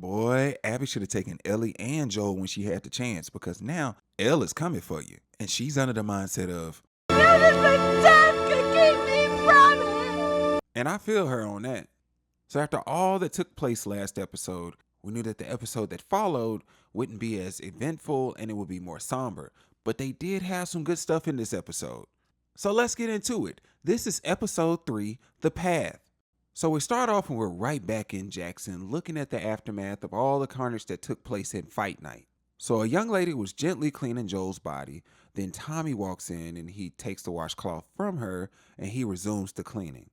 Boy, Abby should have taken Ellie and Joel when she had the chance because now Elle is coming for you. And she's under the mindset of, None of the death can keep me from it! and I feel her on that. So after all that took place last episode, we knew that the episode that followed wouldn't be as eventful and it would be more somber. But they did have some good stuff in this episode. So let's get into it. This is episode 3, The Path. So we start off and we're right back in Jackson looking at the aftermath of all the carnage that took place in Fight Night. So a young lady was gently cleaning Joel's body. Then Tommy walks in and he takes the washcloth from her and he resumes the cleaning.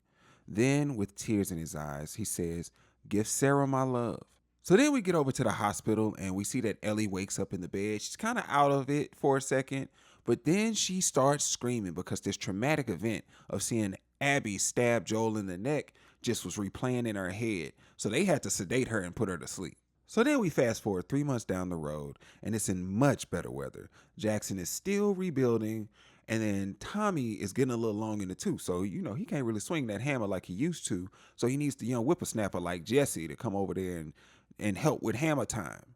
Then, with tears in his eyes, he says, "Give Sarah my love." So then we get over to the hospital and we see that Ellie wakes up in the bed. She's kind of out of it for a second, but then she starts screaming because this traumatic event of seeing Abby stab Joel in the neck just was replaying in her head. So they had to sedate her and put her to sleep. So then we fast forward 3 months down the road and it's in much better weather. Jackson is still rebuilding. And then Tommy is getting a little long in the tooth. So, he can't really swing that hammer like he used to. So he needs the young whippersnapper like Jesse to come over there and help with hammer time.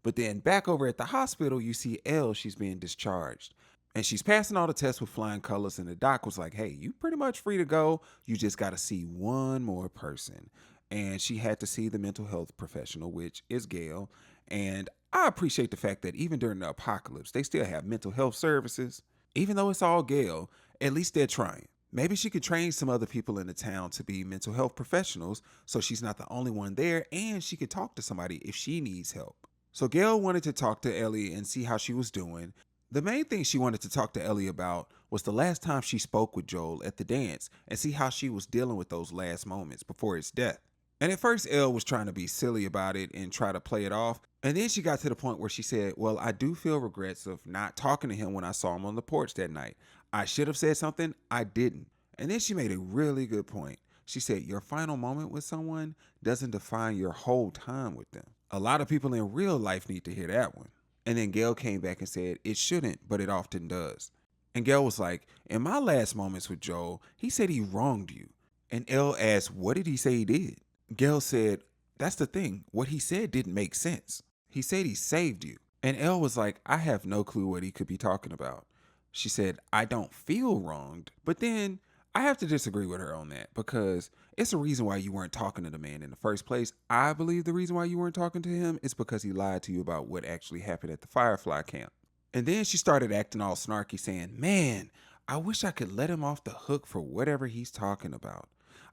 But then back over at the hospital, you see Elle, she's being discharged. And she's passing all the tests with flying colors. And the doc was like, hey, you pretty much free to go. You just got to see one more person. And she had to see the mental health professional, which is Gail. And I appreciate the fact that even during the apocalypse, they still have mental health services. Even though it's all Gail, at least they're trying. Maybe she could train some other people in the town to be mental health professionals so she's not the only one there and she could talk to somebody if she needs help. So Gail wanted to talk to Ellie and see how she was doing. The main thing she wanted to talk to Ellie about was the last time she spoke with Joel at the dance and see how she was dealing with those last moments before his death. And at first, Elle was trying to be silly about it and try to play it off. And then she got to the point where she said, well, I do feel regrets of not talking to him when I saw him on the porch that night. I should have said something. I didn't. And then she made a really good point. She said, your final moment with someone doesn't define your whole time with them. A lot of people in real life need to hear that one. And then Gail came back and said, it shouldn't, but it often does. And Gail was like, in my last moments with Joel, he said he wronged you. And Elle asked, what did he say he did? Gail said, that's the thing. What he said didn't make sense. He said he saved you. And Elle was like, I have no clue what he could be talking about. She said, I don't feel wronged. But then I have to disagree with her on that because it's a reason why you weren't talking to the man in the first place. I believe the reason why you weren't talking to him is because he lied to you about what actually happened at the Firefly camp. And then she started acting all snarky saying, man, I wish I could let him off the hook for whatever he's talking about.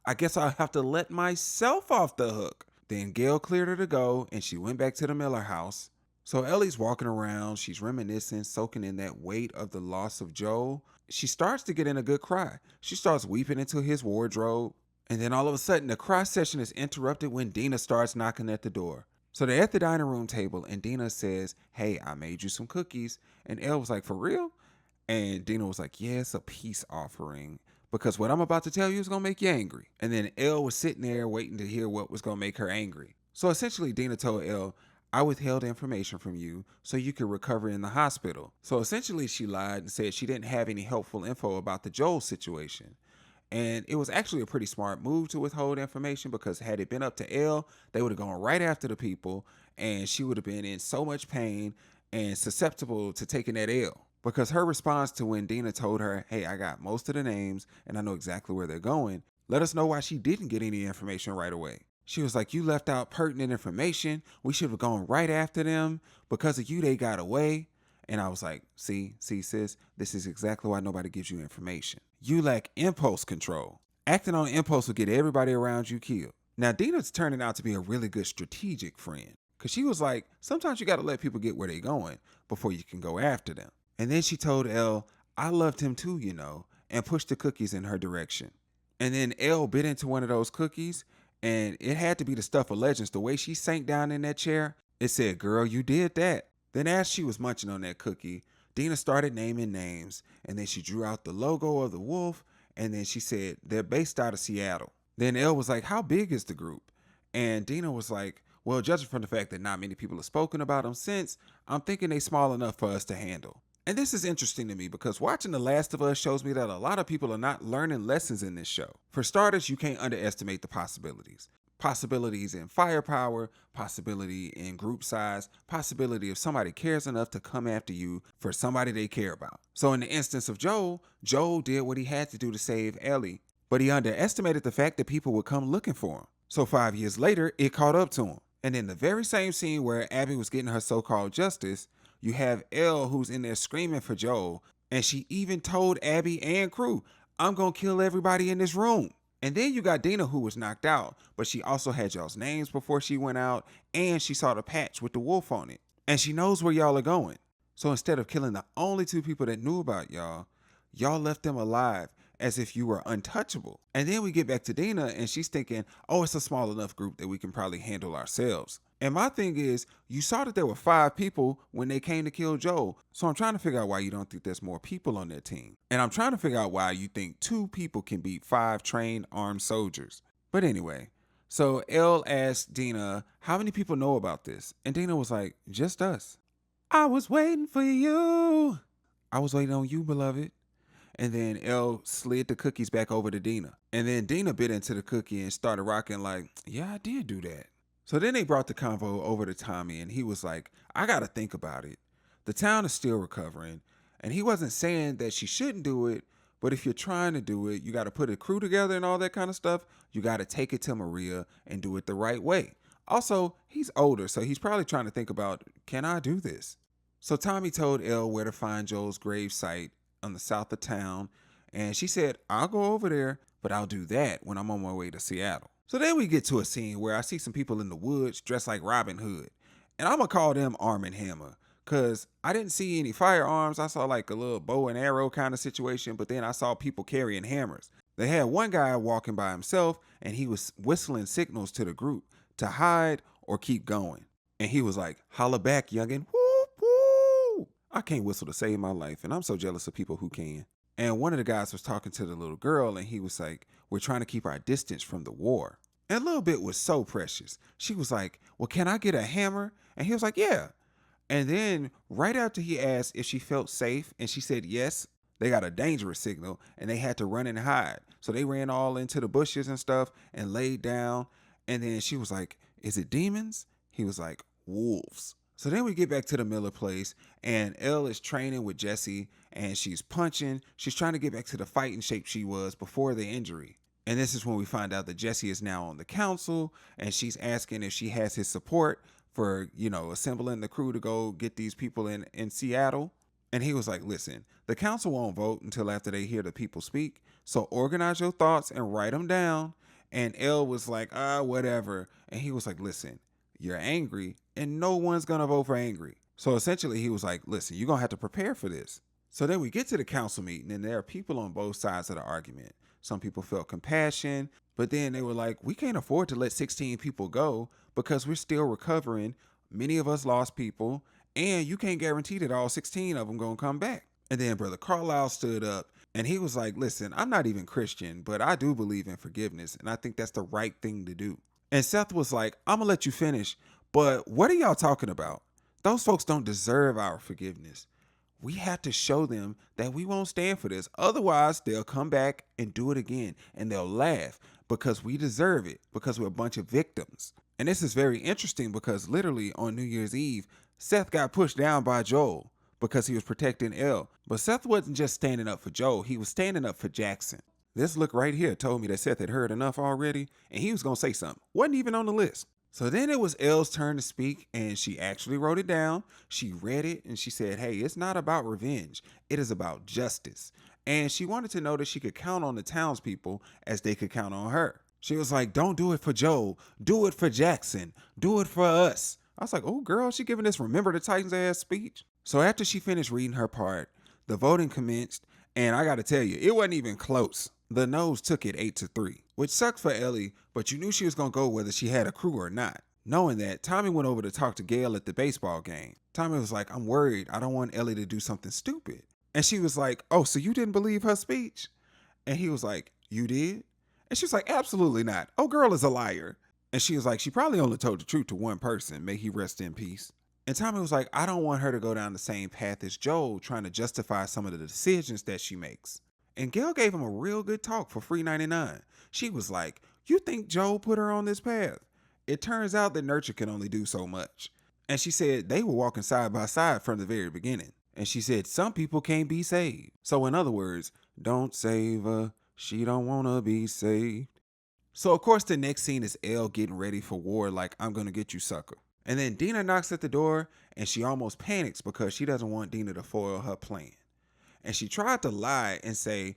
I guess I'll have to let myself off the hook. Then Gail cleared her to go and she went back to the Miller house. So Ellie's walking around, she's reminiscing, soaking in that weight of the loss of Joel. She starts to get in a good cry. She starts weeping into his wardrobe. And then all of a sudden the cry session is interrupted when Dina starts knocking at the door. So they're at the dining room table and Dina says, hey, I made you some cookies. And Elle was like, for real? And Dina was like, yeah, it's a peace offering. Because what I'm about to tell you is going to make you angry. And then Elle was sitting there waiting to hear what was going to make her angry. So essentially, Dina told Elle, I withheld information from you so you could recover in the hospital. So essentially, she lied and said she didn't have any helpful info about the Joel situation. And it was actually a pretty smart move to withhold information because had it been up to Elle, they would have gone right after the people and she would have been in so much pain and susceptible to taking that L. Because her response to when Dina told her, hey, I got most of the names and I know exactly where they're going, let us know why she didn't get any information right away. She was like, you left out pertinent information. We should have gone right after them. Because of you, they got away. And I was like, see, sis, this is exactly why nobody gives you information. You lack impulse control. Acting on impulse will get everybody around you killed. Now, Dina's turning out to be a really good strategic friend. Because she was like, sometimes you got to let people get where they're going before you can go after them. And then she told Elle, I loved him too, and pushed the cookies in her direction. And then Elle bit into one of those cookies, and it had to be the stuff of legends. The way she sank down in that chair, it said, girl, you did that. Then as she was munching on that cookie, Dina started naming names, and then she drew out the logo of the wolf, and then she said, they're based out of Seattle. Then Elle was like, how big is the group? And Dina was like, well, judging from the fact that not many people have spoken about them since, I'm thinking they small enough for us to handle. And this is interesting to me because watching The Last of Us shows me that a lot of people are not learning lessons in this show. For starters, you can't underestimate the possibilities. Possibilities in firepower, possibility in group size, possibility if somebody cares enough to come after you for somebody they care about. So in the instance of Joel, Joel did what he had to do to save Ellie, but he underestimated the fact that people would come looking for him. So 5 years later, it caught up to him. And in the very same scene where Abby was getting her so-called justice, you have Elle who's in there screaming for Joel, and she even told Abby and crew, I'm gonna kill everybody in this room. And then you got Dina who was knocked out, but she also had y'all's names before she went out, and she saw the patch with the wolf on it. And she knows where y'all are going. So instead of killing the only two people that knew about y'all, y'all left them alive as if you were untouchable. And then we get back to Dina and she's thinking, oh, it's a small enough group that we can probably handle ourselves. And my thing is, you saw that there were 5 people when they came to kill Joel. So I'm trying to figure out why you don't think there's more people on their team. And I'm trying to figure out why you think 2 people can beat 5 trained armed soldiers. But anyway, so Elle asked Dina, how many people know about this? And Dina was like, just us. I was waiting for you. I was waiting on you, beloved. And then Elle slid the cookies back over to Dina. And then Dina bit into the cookie and started rocking like, yeah, I did do that. So then they brought the convo over to Tommy and he was like, I got to think about it. The town is still recovering. And he wasn't saying that she shouldn't do it, but if you're trying to do it, you got to put a crew together and all that kind of stuff. You got to take it to Maria and do it the right way. Also, he's older, so he's probably trying to think about, can I do this? So Tommy told Elle where to find Joel's grave site on the south of town, and she said, I'll go over there, but I'll do that when I'm on my way to Seattle. So then we get to a scene where I see some people in the woods dressed like Robin Hood, and I'm gonna call them Arm and Hammer, because I didn't see any firearms. I saw like a little bow and arrow kind of situation, but then I saw people carrying hammers. They had one guy walking by himself, and he was whistling signals to the group to hide or keep going. And he was like, holla back, youngin', whoop, whoop. I can't whistle to save my life, and I'm so jealous of people who can. And one of the guys was talking to the little girl, and he was like, we're trying to keep our distance from the war. And a little bit was so precious. She was like, well, can I get a hammer? And he was like, yeah. And then right after he asked if she felt safe, and she said yes, they got a dangerous signal, and they had to run and hide. So they ran all into the bushes and stuff and laid down. And then she was like, is it demons? He was like, wolves. So then we get back to the Miller place, and Elle is training with Jesse, and she's punching. She's trying to get back to the fighting shape she was before the injury. And this is when we find out that Jesse is now on the council, and she's asking if she has his support for, assembling the crew to go get these people in Seattle. And he was like, listen, the council won't vote until after they hear the people speak. So organize your thoughts and write them down. And Elle was like, whatever. And he was like, listen, you're angry and no one's going to vote for angry. So essentially he was like, listen, you're going to have to prepare for this. So then we get to the council meeting and there are people on both sides of the argument. Some people felt compassion, but then they were like, we can't afford to let 16 people go because we're still recovering. Many of us lost people and you can't guarantee that all 16 of them going to come back. And then Brother Carlisle stood up and he was like, listen, I'm not even Christian, but I do believe in forgiveness. And I think that's the right thing to do. And Seth was like, I'm going to let you finish, but what are y'all talking about? Those folks don't deserve our forgiveness. We have to show them that we won't stand for this. Otherwise, they'll come back and do it again. And they'll laugh because we deserve it, because we're a bunch of victims. And this is very interesting because literally on New Year's Eve, Seth got pushed down by Joel because he was protecting Elle. But Seth wasn't just standing up for Joel. He was standing up for Jackson. This look right here told me that Seth had heard enough already and he was going to say something. Wasn't even on the list. So then it was Elle's turn to speak, and she actually wrote it down. She read it, and she said, hey, it's not about revenge. It is about justice. And she wanted to know that she could count on the townspeople as they could count on her. She was like, don't do it for Joel. Do it for Jackson. Do it for us. I was like, oh, girl, she giving this Remember the Titans ass speech. So after she finished reading her part, the voting commenced, and I got to tell you, it wasn't even close. The noes took it 8-3, which sucked for Ellie, but you knew she was going to go whether she had a crew or not. Knowing that, Tommy went over to talk to Gail at the baseball game. Tommy was like, I'm worried. I don't want Ellie to do something stupid. And she was like, oh, so you didn't believe her speech? And he was like, you did? And she was like, absolutely not. Oh, girl is a liar. And she was like, she probably only told the truth to one person. May he rest in peace. And Tommy was like, I don't want her to go down the same path as Joel, trying to justify some of the decisions that she makes. And Gail gave him a real good talk for free $99. She was like, You think Joe put her on this path? It turns out that nurture can only do so much. And she said they were walking side by side from the very beginning. And she said some people can't be saved. So in other words, don't save her. She don't want to be saved. So of course the next scene is Elle getting ready for war like, I'm going to get you, sucker. And then Dina knocks at the door and she almost panics because she doesn't want Dina to foil her plan. And she tried to lie and say,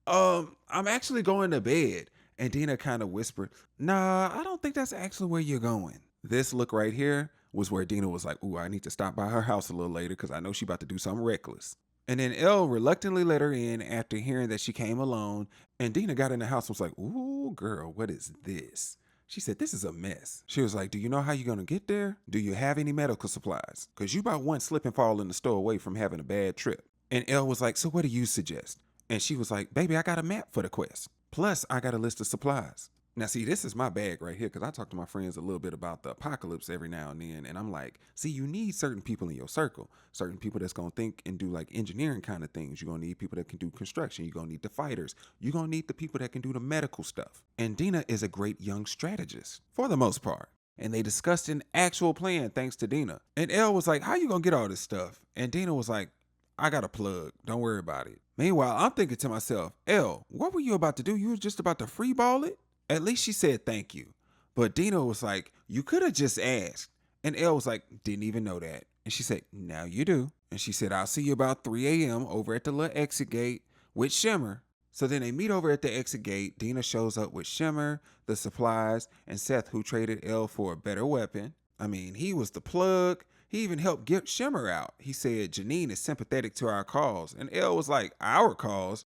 I'm actually going to bed. And Dina kind of whispered, nah, I don't think that's actually where you're going. This look right here was where Dina was like, ooh, I need to stop by her house a little later because I know she about to do something reckless. And then Elle reluctantly let her in after hearing that she came alone. And Dina got in the house and was like, ooh, girl, what is this? She said, this is a mess. She was like, do you know how you're going to get there? Do you have any medical supplies? Because you about one slip and fall in the store away from having a bad trip. And Elle was like, so what do you suggest? And she was like, baby, I got a map for the quest. Plus, I got a list of supplies. Now, see, this is my bag right here because I talk to my friends a little bit about the apocalypse every now and then. And I'm like, see, you need certain people in your circle, certain people that's going to think and do like engineering kind of things. You're going to need people that can do construction. You're going to need the fighters. You're going to need the people that can do the medical stuff. And Dina is a great young strategist for the most part. And they discussed an actual plan thanks to Dina. And Elle was like, how you going to get all this stuff? And Dina was like, I got a plug. Don't worry about it. Meanwhile, I'm thinking to myself, Elle, what were you about to do? You were just about to freeball it? At least she said thank you. But Dina was like, you could have just asked. And Elle was like, didn't even know that. And she said, now you do. And she said, I'll see you about 3 a.m. over at the little exit gate with Shimmer. So then they meet over at the exit gate. Dina shows up with Shimmer, the supplies, and Seth, who traded Elle for a better weapon. I mean, he was the plug. He even helped get Shimmer out. He said, Janine is sympathetic to our cause. And Elle was like, our cause?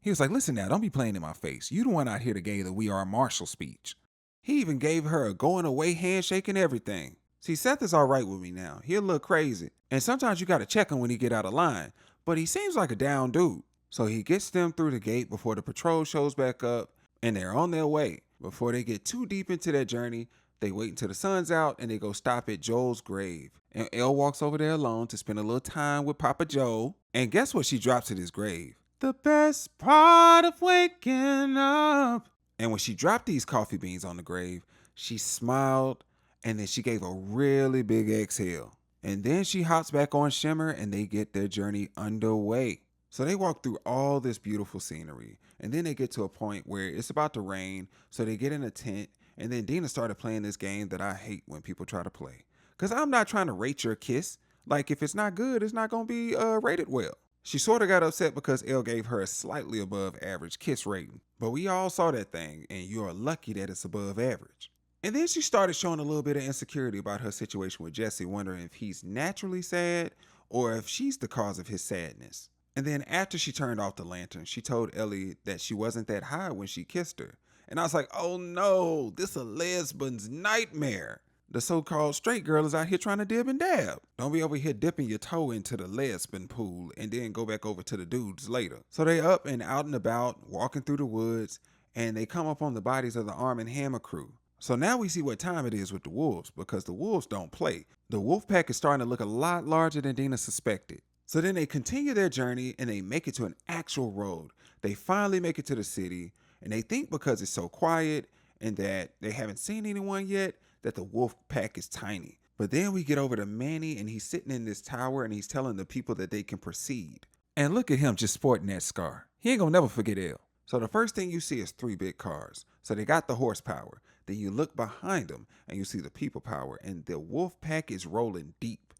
He was like, listen now, don't be playing in my face. You the one out here that gave the We Are Marshall speech. He even gave her a going away handshake and everything. See, Seth is all right with me now. He'll look crazy. And sometimes you got to check him when he get out of line. But he seems like a down dude. So he gets them through the gate before the patrol shows back up. And they're on their way. Before they get too deep into their journey, they wait until the sun's out and they go stop at Joel's grave. And Elle walks over there alone to spend a little time with Papa Joel. And guess what she drops at his grave? The best part of waking up. And when she dropped these coffee beans on the grave, she smiled and then she gave a really big exhale. And then she hops back on Shimmer and they get their journey underway. So they walk through all this beautiful scenery. And then they get to a point where it's about to rain. So they get in a tent. And then Dina started playing this game that I hate when people try to play. Because I'm not trying to rate your kiss. Like, if it's not good, it's not going to be rated well. She sort of got upset because Elle gave her a slightly above average kiss rating. But we all saw that thing, and you're lucky that it's above average. And then she started showing a little bit of insecurity about her situation with Jesse, wondering if he's naturally sad or if she's the cause of his sadness. And then after she turned off the lantern, she told Ellie that she wasn't that high when she kissed her. And I was like, oh no, this is a lesbian's nightmare. The so-called straight girl is out here trying to dib and dab. Don't be over here dipping your toe into the lesbian pool and then go back over to the dudes later. So they up and out and about, walking through the woods, and they come up on the bodies of the Arm & Hammer crew. So now we see what time it is with the wolves, because the wolves don't play. The wolf pack is starting to look a lot larger than Dina suspected. So then they continue their journey and they make it to an actual road. They finally make it to the city, and they think because it's so quiet and that they haven't seen anyone yet, that the wolf pack is tiny. But then we get over to Manny and he's sitting in this tower and he's telling the people that they can proceed. And look at him just sporting that scar. He ain't gonna never forget Elle. So the first thing you see is 3 big cars. So they got the horsepower. Then you look behind them and you see the people power, and the wolf pack is rolling deep.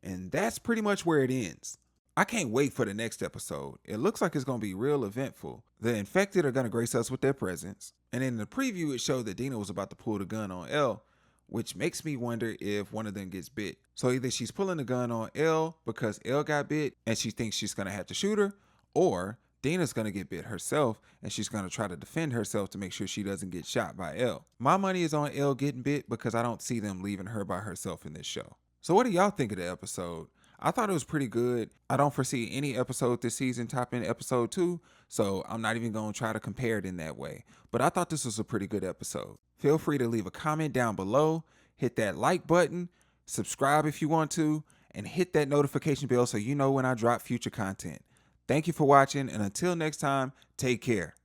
And that's pretty much where it ends. I can't wait for the next episode. It looks like it's going to be real eventful. The infected are going to grace us with their presence. And in the preview, it showed that Dina was about to pull the gun on Elle, which makes me wonder if one of them gets bit. So either she's pulling the gun on Elle because Elle got bit and she thinks she's going to have to shoot her, or Dina's going to get bit herself and she's going to try to defend herself to make sure she doesn't get shot by Elle. My money is on Elle getting bit because I don't see them leaving her by herself in this show. So what do y'all think of the episode? I thought it was pretty good. I don't foresee any episode this season topping episode 2, so I'm not even going to try to compare it in that way. But I thought this was a pretty good episode. Feel free to leave a comment down below, hit that like button, subscribe if you want to, and hit that notification bell so you know when I drop future content. Thank you for watching, and until next time, take care.